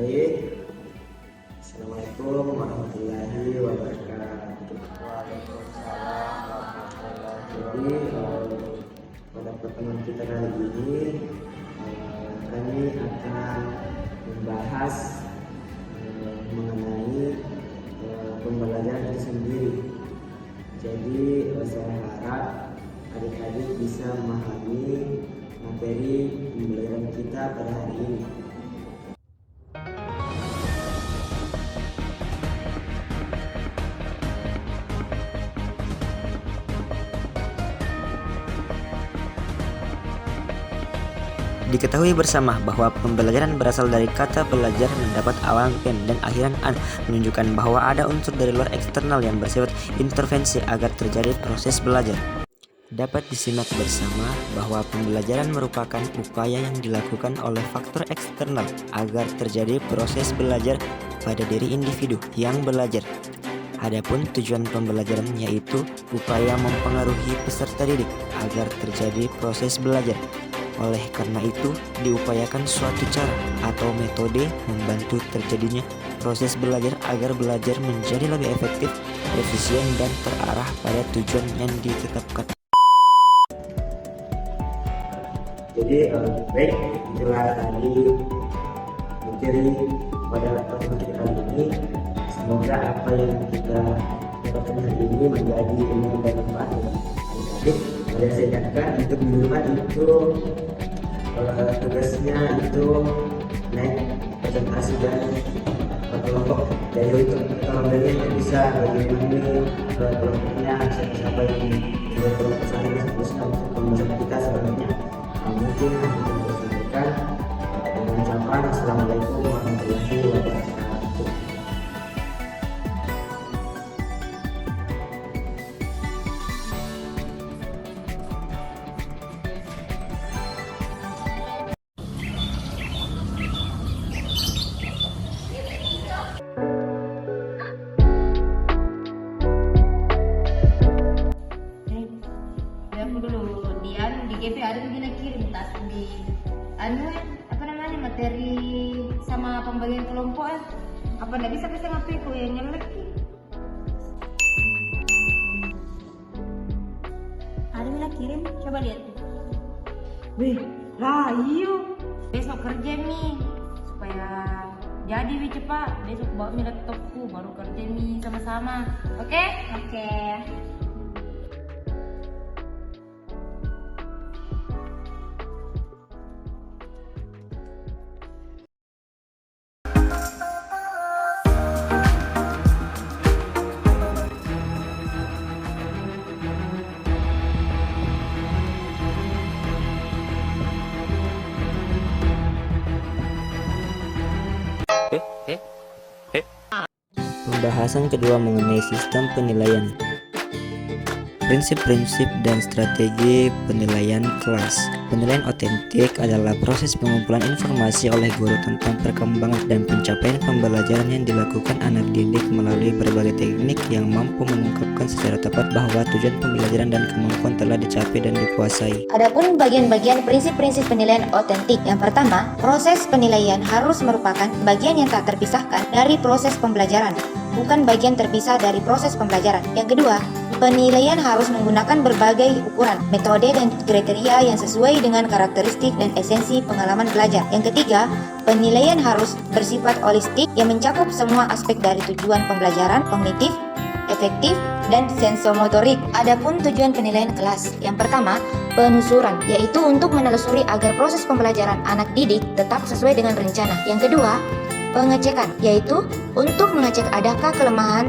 Baik, Assalamualaikum warahmatullahi wabarakatuh. Waalaikumsalam warahmatullahi Jadi pada pertemuan kita kali ini kami akan membahas mengenai pembelajaran itu sendiri. Jadi saya harap adik-adik bisa memahami materi pembelajaran kita pada hari ini. Diketahui bersama bahwa pembelajaran berasal dari kata belajar, mendapat awalan pen dan akhiran an, menunjukkan bahwa ada unsur dari luar eksternal yang bersifat intervensi agar terjadi proses belajar. Dapat disimak bersama bahwa pembelajaran merupakan upaya yang dilakukan oleh faktor eksternal agar terjadi proses belajar pada diri individu yang belajar. Adapun tujuan pembelajaran yaitu upaya mempengaruhi peserta didik agar terjadi proses belajar. Oleh karena itu, diupayakan suatu cara atau metode membantu terjadinya proses belajar agar belajar menjadi lebih efektif, efisien, dan terarah pada tujuan yang ditetapkan. Jadi baik, itulah tadi materi pada pertemuan kita kali ini. Semoga apa yang kita dapatkan hari ini menjadi ilmu dan manfaat adik-adik. Pada saya ingatkan untuk minggu depan itu tugasnya itu naik presentasi dan kelompok. Jadi untuk kelompoknya itu bisa bagaimana kelompoknya siapa yang membuat kelompok sana bisa untuk pembahasan kita selanjutnya. Mungkin kita sampaikan dengan ucapan Assalamualaikum warahmatullahi wabarakatuh. GP ada begini kirim tas di apa namanya materi sama pembagian kelompok apa nggak bisa ngapain aku yang nyelek ada bilang kirim coba lihat wih lah iyo besok kerja nih supaya jadi cepat besok bawa laptopku baru kerja nih sama-sama oke? Pembahasan kedua mengenai sistem penilaian. Prinsip-prinsip dan strategi penilaian kelas. Penilaian otentik adalah proses pengumpulan informasi oleh guru tentang perkembangan dan pencapaian pembelajaran yang dilakukan anak didik melalui berbagai teknik yang mampu mengungkapkan secara tepat bahwa tujuan pembelajaran dan kemampuan telah dicapai dan dikuasai. Adapun bagian-bagian prinsip-prinsip penilaian otentik. Yang pertama, proses penilaian harus merupakan bagian yang tak terpisahkan dari proses pembelajaran, bukan bagian terpisah dari proses pembelajaran. Yang kedua, penilaian harus menggunakan berbagai ukuran, metode, dan kriteria yang sesuai dengan karakteristik dan esensi pengalaman belajar. Yang ketiga, penilaian harus bersifat holistik yang mencakup semua aspek dari tujuan pembelajaran, kognitif, efektif, dan sensomotorik. Adapun tujuan penilaian kelas. Yang pertama, penelusuran, yaitu untuk menelusuri agar proses pembelajaran anak didik tetap sesuai dengan rencana. Yang kedua, pengecekan, yaitu untuk mengecek adakah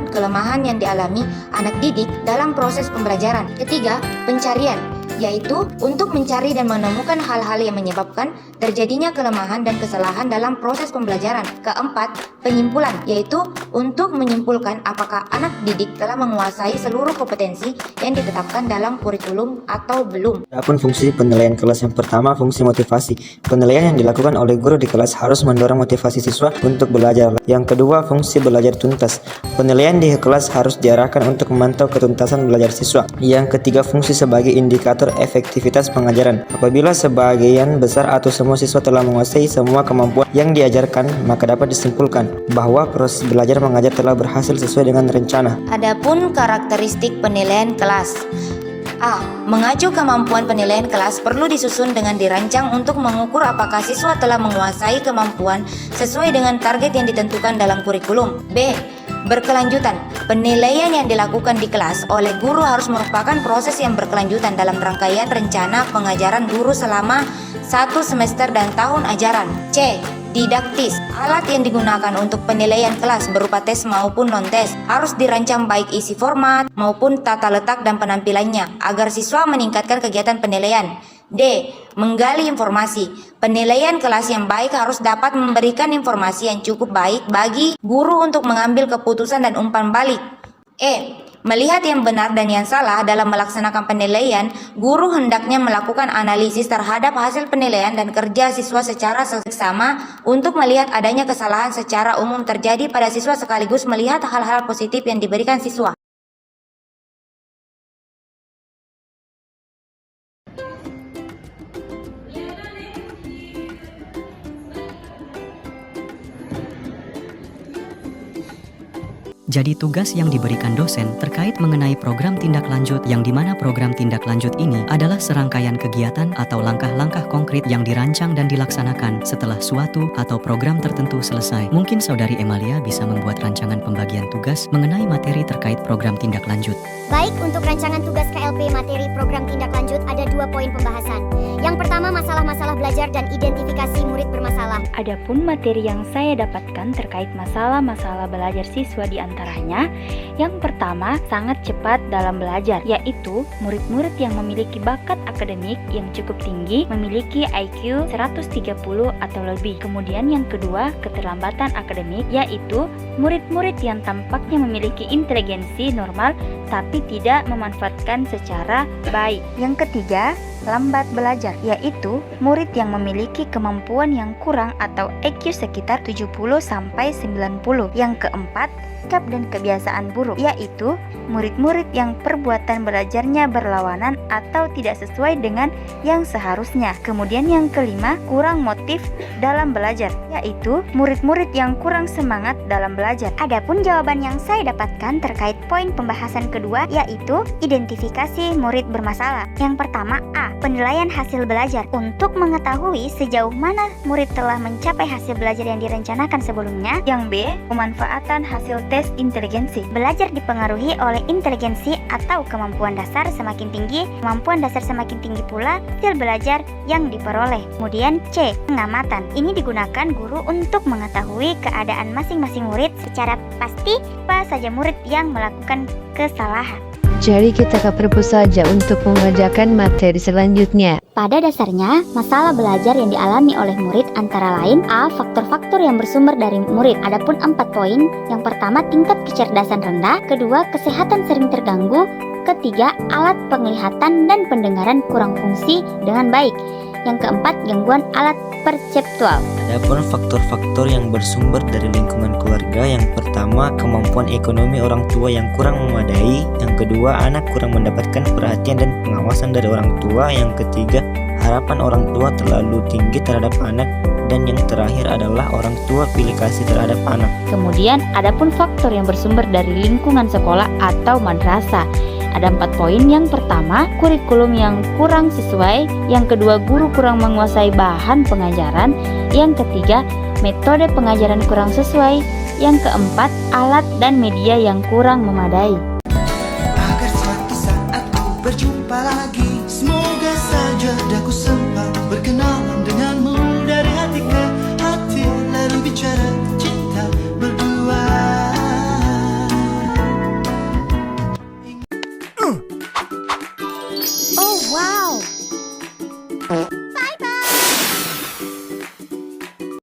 kelemahan yang dialami anak didik dalam proses pembelajaran. Ketiga, pencarian, yaitu untuk mencari dan menemukan hal-hal yang menyebabkan terjadinya kelemahan dan kesalahan dalam proses pembelajaran. Keempat, penyimpulan, yaitu untuk menyimpulkan apakah anak didik telah menguasai seluruh kompetensi yang ditetapkan dalam kurikulum atau belum. Adapun fungsi penilaian kelas. Yang pertama, fungsi motivasi. Penilaian yang dilakukan oleh guru di kelas harus mendorong motivasi siswa untuk belajar. Yang kedua, fungsi belajar tuntas. Penilaian di kelas harus diarahkan untuk memantau ketuntasan belajar siswa. Yang ketiga, fungsi sebagai indikator faktor efektivitas pengajaran. Apabila sebagian besar atau semua siswa telah menguasai semua kemampuan yang diajarkan, maka dapat disimpulkan bahwa proses belajar mengajar telah berhasil sesuai dengan rencana. Adapun karakteristik penilaian kelas. A. Mengacu kemampuan penilaian kelas perlu disusun dengan dirancang untuk mengukur apakah siswa telah menguasai kemampuan sesuai dengan target yang ditentukan dalam kurikulum. B. Berkelanjutan. Penilaian yang dilakukan di kelas oleh guru harus merupakan proses yang berkelanjutan dalam rangkaian rencana pengajaran guru selama 1 semester dan tahun ajaran. C. Didaktis. Alat yang digunakan untuk penilaian kelas berupa tes maupun non-tes harus dirancang baik isi format maupun tata letak dan penampilannya agar siswa meningkatkan kegiatan penilaian. D. Menggali informasi. Penilaian kelas yang baik harus dapat memberikan informasi yang cukup baik bagi guru untuk mengambil keputusan dan umpan balik. E. Melihat yang benar dan yang salah dalam melaksanakan penilaian, guru hendaknya melakukan analisis terhadap hasil penilaian dan kerja siswa secara seksama untuk melihat adanya kesalahan secara umum terjadi pada siswa sekaligus melihat hal-hal positif yang diberikan siswa. Jadi tugas yang diberikan dosen terkait mengenai program tindak lanjut, yang dimana program tindak lanjut ini adalah serangkaian kegiatan atau langkah-langkah konkret yang dirancang dan dilaksanakan setelah suatu atau program tertentu selesai. Mungkin Saudari Emalia bisa membuat rancangan pembagian tugas mengenai materi terkait program tindak lanjut. Baik, untuk rancangan tugas KLP materi program tindak lanjut ada 2 poin pembahasan. Yang pertama, masalah-masalah belajar dan identifikasi murid bermasalah. Adapun materi yang saya dapatkan terkait masalah-masalah belajar siswa di antaranya, yang pertama sangat cepat dalam belajar, yaitu murid-murid yang memiliki bakat akademik yang cukup tinggi, memiliki IQ 130 atau lebih. Kemudian yang kedua, keterlambatan akademik, yaitu murid-murid yang tampaknya memiliki inteligensi normal tapi tidak memanfaatkan secara baik. Yang ketiga, lambat belajar, yaitu murid yang memiliki kemampuan yang kurang atau IQ sekitar 70 sampai 90. Yang keempat, sikap dan kebiasaan buruk, yaitu murid-murid yang perbuatan belajarnya berlawanan atau tidak sesuai dengan yang seharusnya. Kemudian yang kelima, kurang motif dalam belajar, yaitu murid-murid yang kurang semangat dalam belajar. Adapun jawaban yang saya dapatkan terkait poin pembahasan kedua, yaitu identifikasi murid bermasalah. Yang pertama, A. Penilaian hasil belajar. Untuk mengetahui sejauh mana murid telah mencapai hasil belajar yang direncanakan sebelumnya. Yang B. Pemanfaatan hasil tes inteligensi. Belajar dipengaruhi oleh inteligensi atau kemampuan dasar semakin tinggi, kemampuan dasar semakin tinggi pula hasil belajar yang diperoleh. Kemudian C. Pengamatan. Ini digunakan guru untuk mengetahui keadaan masing-masing murid secara pasti apa saja murid yang melakukan kesalahan. Jadi kita ke perpus saja untuk mengerjakan materi selanjutnya. Pada dasarnya, masalah belajar yang dialami oleh murid antara lain A. Faktor-faktor yang bersumber dari murid. Adapun 4 poin. Yang pertama, tingkat kecerdasan rendah. Kedua, kesehatan sering terganggu. Ketiga, alat penglihatan dan pendengaran kurang fungsi dengan baik. Yang keempat, gangguan alat perseptual. Adapun faktor-faktor yang bersumber dari lingkungan keluarga, yang pertama kemampuan ekonomi orang tua yang kurang memadai, yang kedua anak kurang mendapatkan perhatian dan pengawasan dari orang tua, yang ketiga harapan orang tua terlalu tinggi terhadap anak, dan yang terakhir adalah orang tua pilih kasih terhadap anak. Kemudian adapun faktor yang bersumber dari lingkungan sekolah atau madrasah. Ada 4 poin. Yang pertama, kurikulum yang kurang sesuai. Yang kedua, guru kurang menguasai bahan pengajaran. Yang ketiga, metode pengajaran kurang sesuai. Yang keempat, alat dan media yang kurang memadai. Agar suatu saat ku berjumpa lagi